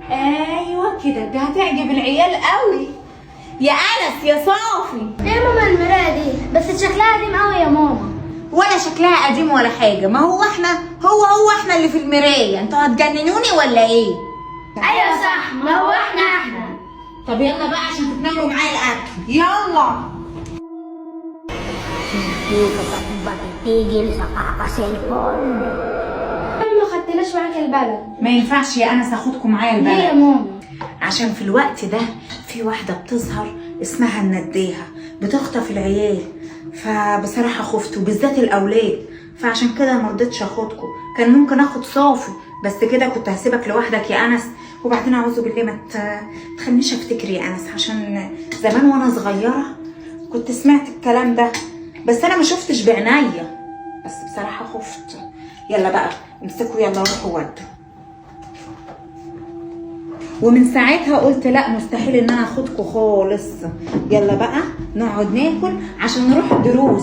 ايوه كده، دي هتعجب العيال قوي. يا انس يا صافي. ايه يا ماما المرايه دي؟ بس شكلها قديم قوي يا ماما. ولا شكلها قديم ولا حاجه، ما هو احنا اللي في المرايه. انتوا هتجننوني ولا ايه؟ ايوه صح، ما هو احنا. طب يلا بقى عشان تتناولوا معايا الاكل، يلا. Hindi ka pa ba titigil sa kakaselfon? ما خدتناش معاك البلد. ما ينفعش يا انس اخدكم معايا ليه يا البلد، ماما؟ عشان في الوقت ده في واحده بتظهر اسمها النديهه بتخطف العيال، فبصراحه خفت وبالذات الاولاد، فعشان كده ما رضيتش اخدكم. كان ممكن اخد صافي بس كده كنت هسيبك لوحدك يا انس. وبعدين اعوذ بالله ما تخلينيش افتكر يا انس، عشان زمان وانا صغيره كنت سمعت الكلام ده بس انا ما شفتش بعينيا، بس بصراحه خفت. يلا بقى امسكوا، يلا روحوا ودوا. ومن ساعتها قلت لا، مستحيل ان انا اخدكوا خالص. يلا بقى نقعد ناكل عشان نروح الدروس.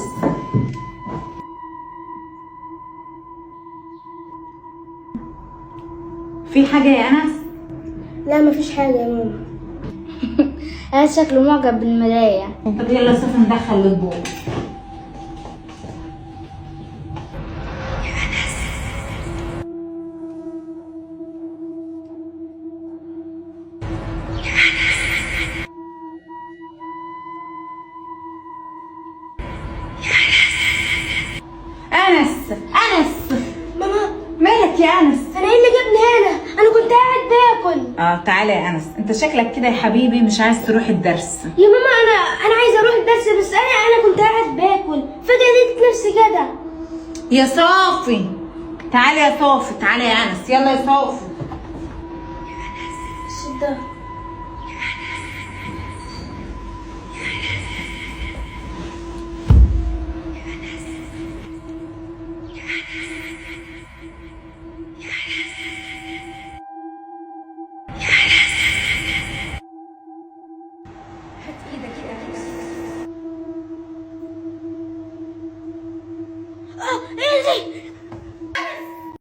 في حاجه يا انس؟ لا مفيش حاجه يا ماما. انا شكله معجب بالمرايه. طب يلا صافي ندخل الاطباق. انس ماما مالك يا انس؟ انا ايه اللي جابني هنا؟ انا كنت قاعد باكل. تعالى يا انس، انت شكلك كده يا حبيبي مش عايز تروح الدرس. يا ماما انا عايزه اروح الدرس، بس انا كنت قاعد باكل فجاه لقيت نفسي كده. يا صافي تعالى يا صافي، تعالى يا انس، يلا يا صافي. الصداع. ايه دي؟